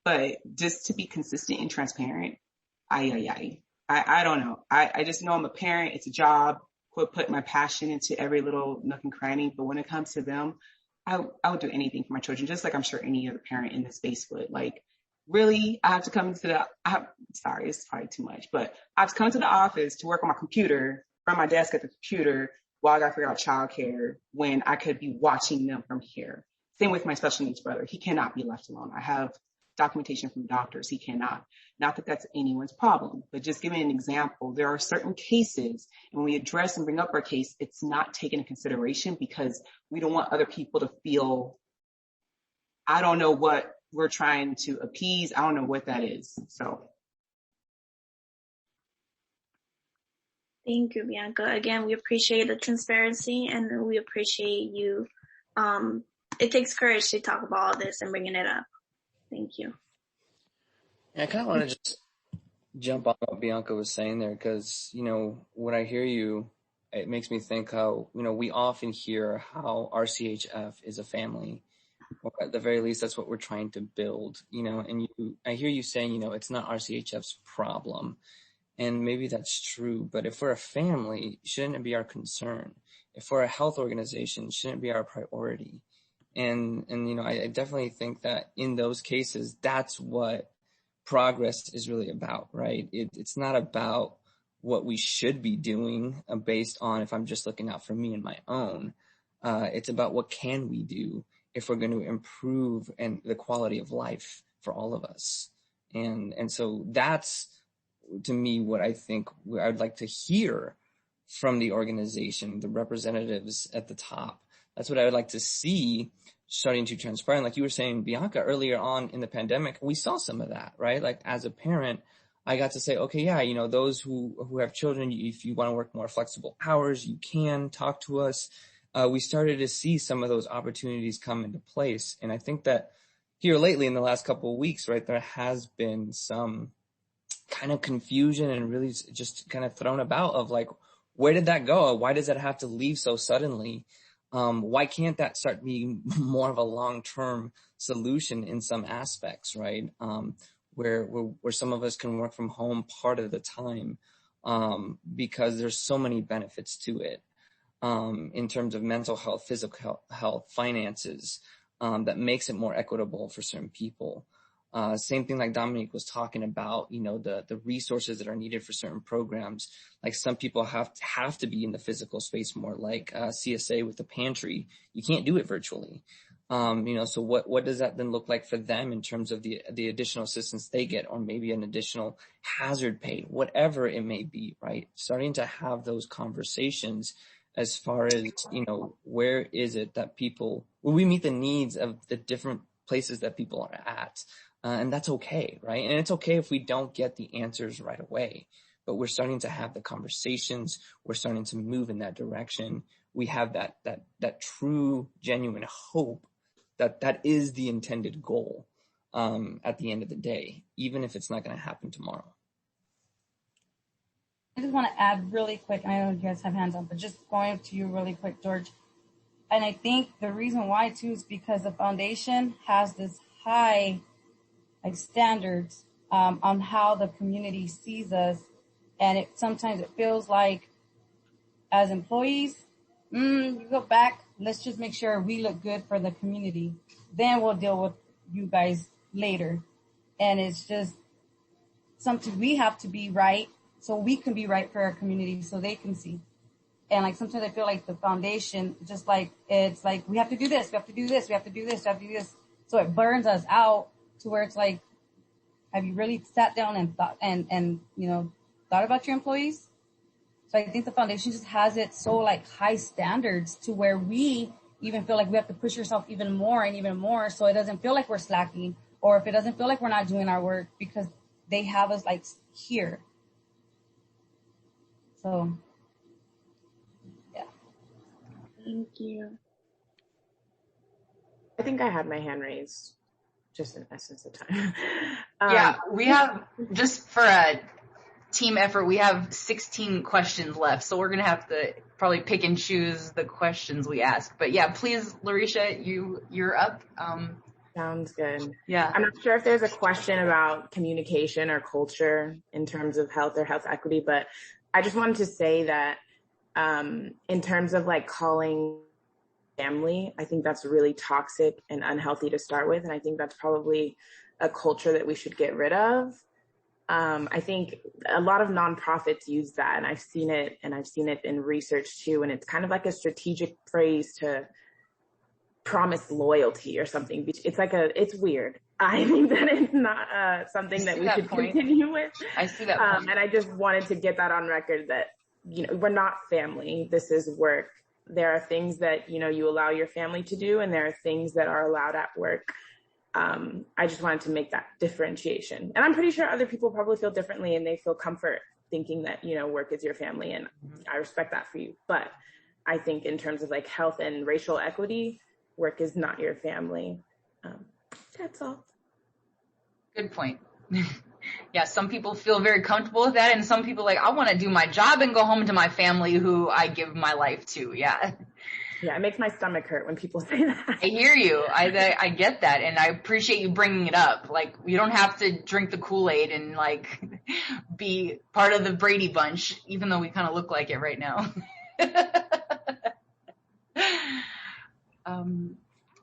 But just to be consistent and transparent, I don't know. I just know I'm a parent. It's a job. Quit putting my passion into every little nook and cranny. But when it comes to them, I would do anything for my children, just like I'm sure any other parent in this space would. Like, really, I have to come to sorry, it's probably too much, but I have to come to the office to work on my computer, from my desk at the computer, while I got to figure out childcare when I could be watching them from here. Same with my special needs brother. He cannot be left alone. I have documentation from doctors. He cannot. Not that that's anyone's problem, but just giving an example, there are certain cases, and when we address and bring up our case, it's not taken into consideration because we don't want other people to feel, I don't know what we're trying to appease. I don't know what that is. So. Thank you, Bianca. Again, we appreciate the transparency and we appreciate you. It takes courage to talk about all this and bringing it up. Thank you. I kind of want to just jump on what Bianca was saying there because, when I hear you, it makes me think how, we often hear how RCHF is a family, or at the very least, that's what we're trying to build, and I hear you saying, it's not RCHF's problem. And maybe that's true, but if we're a family, shouldn't it be our concern? If we're a health organization, shouldn't it be our priority? And I definitely think that in those cases, that's what progress is really about, right? It's not about what we should be doing based on if I'm just looking out for me and my own. It's about what can we do if we're going to improve and the quality of life for all of us. And so that's, to me, what I think I'd like to hear from the organization, the representatives at the top. That's what I would like to see starting to transpire. And like you were saying, Bianca, earlier on in the pandemic, we saw some of that, right? Like as a parent, I got to say, okay, yeah, those who have children, if you want to work more flexible hours, you can talk to us. We started to see some of those opportunities come into place. And I think that here lately in the last couple of weeks, right, there has been some kind of confusion and really just kind of thrown about of like, where did that go? Why does that have to leave so suddenly? Why can't that start being more of a long-term solution in some aspects, right? Where some of us can work from home part of the time, because there's so many benefits to it, in terms of mental health, physical health, finances, that makes it more equitable for certain people. Same thing like Dominique was talking about, the resources that are needed for certain programs. Like some people have to be in the physical space more, like CSA with the pantry. You can't do it virtually. So what does that then look like for them in terms of the additional assistance they get, or maybe an additional hazard pay, whatever it may be, right? Starting to have those conversations as far as, where is it that will we meet the needs of the different places that people are at? And that's okay, right? And it's okay if we don't get the answers right away, but we're starting to have the conversations. We're starting to move in that direction. We have that true, genuine hope that is the intended goal, at the end of the day, even if it's not going to happen tomorrow. I just want to add really quick. I know you guys have hands up, but just going to you really quick, George. And I think the reason why too is because the foundation has this high standards on how the community sees us, and sometimes it feels like as employees, you go back, let's just make sure we look good for the community, then we'll deal with you guys later. And it's just something we have to be right so we can be right for our community so they can see. And like sometimes I feel like the foundation, just like it's like we have to do this, we have to do this, we have to do this, we have to do this, so it burns us out to where it's like, have you really sat down and thought thought about your employees? So I think the foundation just has it so like high standards to where we even feel like we have to push ourselves even more, so it doesn't feel like we're slacking, or if it doesn't feel like we're not doing our work, because they have us like here. So yeah. Thank you. I think I had my hand raised just in essence of time. Yeah, we have, just for a team effort, we have 16 questions left, so we're going to have to probably pick and choose the questions we ask. But yeah, please, Larisha, you're up. Sounds good. Yeah. I'm not sure if there's a question about communication or culture in terms of health or health equity, but I just wanted to say that in terms of like calling family, I think that's really toxic and unhealthy to start with. And I think that's probably a culture that we should get rid of. I think a lot of nonprofits use that, and I've seen it in research too. And it's kind of like a strategic phrase to promise loyalty or something. It's weird. I think that it's not something that we should continue with. I see that point. And I just wanted to get that on record that, we're not family. This is work. There are things that, you allow your family to do, and there are things that are allowed at work. I just wanted to make that differentiation. And I'm pretty sure other people probably feel differently, and they feel comfort thinking that, work is your family, and I respect that for you. But I think in terms of like health and racial equity, work is not your family. That's all. Good point. Yeah, some people feel very comfortable with that, and some people I want to do my job and go home to my family who I give my life to. Yeah. Yeah, it makes my stomach hurt when people say that. I hear you. I get that, and I appreciate you bringing it up. You don't have to drink the Kool-Aid and be part of the Brady Bunch, even though we kind of look like it right now.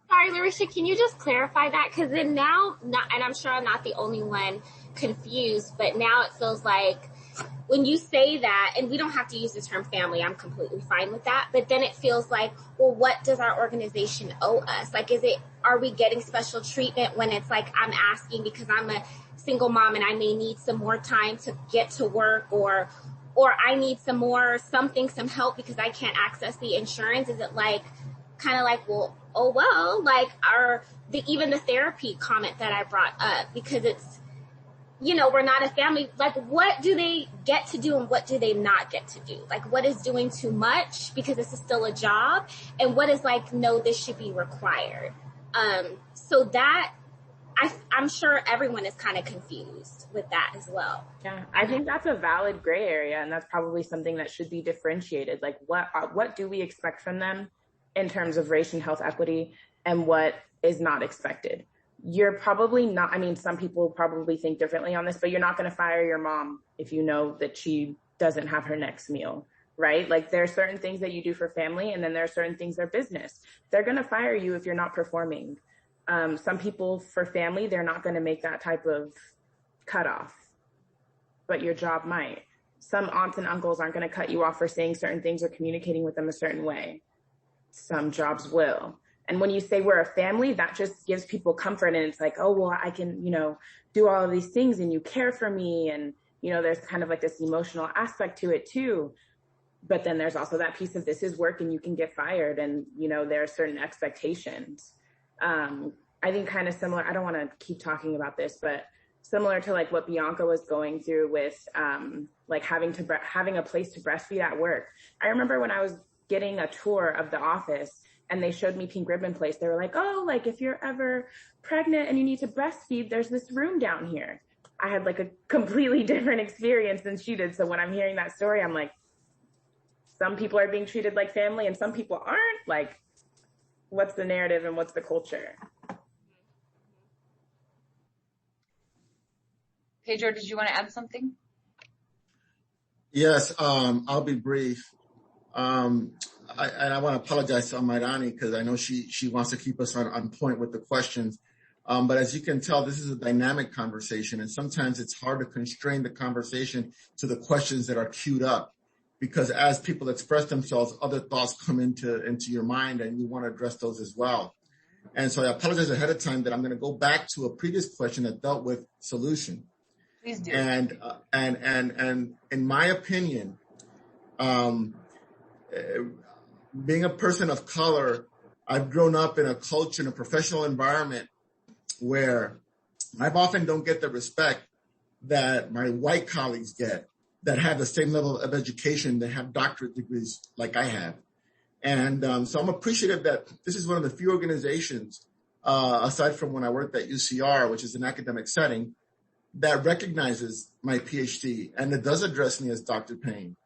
Sorry, Larisha, can you just clarify that? Because then now, and I'm sure I'm not the only one confused, but now it feels like when you say that, and we don't have to use the term family, I'm completely fine with that, but then it feels like, well, what does our organization owe us? Are we getting special treatment when it's I'm asking because I'm a single mom and I may need some more time to get to work, or I need some help because I can't access the insurance? Is it well, oh, well, even the therapy comment that I brought up, because it's, we're not a family. What do they get to do and what do they not get to do? What is doing too much because this is still a job, and what is no, this should be required. So that I'm sure everyone is kind of confused with that as well. Yeah, I think that's a valid gray area, and that's probably something that should be differentiated. What do we expect from them in terms of race and health equity, and what is not expected? You're probably not, some people probably think differently on this, but you're not going to fire your mom if you know that she doesn't have her next meal, right? There are certain things that you do for family, and then there are certain things that are business. They're going to fire you if you're not performing. Some people for family, they're not going to make that type of cutoff, but your job might. Some aunts and uncles aren't going to cut you off for saying certain things or communicating with them a certain way. Some jobs will. And when you say we're a family, that just gives people comfort. And it's oh, well, I can, do all of these things and you care for me. And, there's kind of this emotional aspect to it too. But then there's also that piece of this is work and you can get fired. And, there are certain expectations. I think kind of similar, I don't want to keep talking about this, but similar to what Bianca was going through with having a place to breastfeed at work. I remember when I was getting a tour of the office, and they showed me Pink Ribbon Place. They were if you're ever pregnant and you need to breastfeed, there's this room down here. I had a completely different experience than she did. So when I'm hearing that story, I'm some people are being treated like family and some people aren't. What's the narrative and what's the culture? Pedro, did you want to add something? Yes, I'll be brief. I want to apologize to Amairani because I know she wants to keep us on point with the questions. But as you can tell, this is a dynamic conversation, and sometimes it's hard to constrain the conversation to the questions that are queued up, because as people express themselves, other thoughts come into your mind, and you want to address those as well. And so I apologize ahead of time that I'm going to go back to a previous question that dealt with solution. Please do. And in my opinion, being a person of color, I've grown up in a culture, in a professional environment where I often don't get the respect that my white colleagues get that have the same level of education, that have doctorate degrees like I have. And so I'm appreciative that this is one of the few organizations, aside from when I worked at UCR, which is an academic setting, that recognizes my PhD and that does address me as Dr. Payne.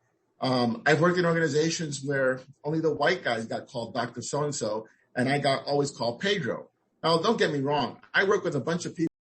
I've worked in organizations where only the white guys got called Dr. So-and-so, and I got always called Pedro. Now, don't get me wrong. I work with a bunch of people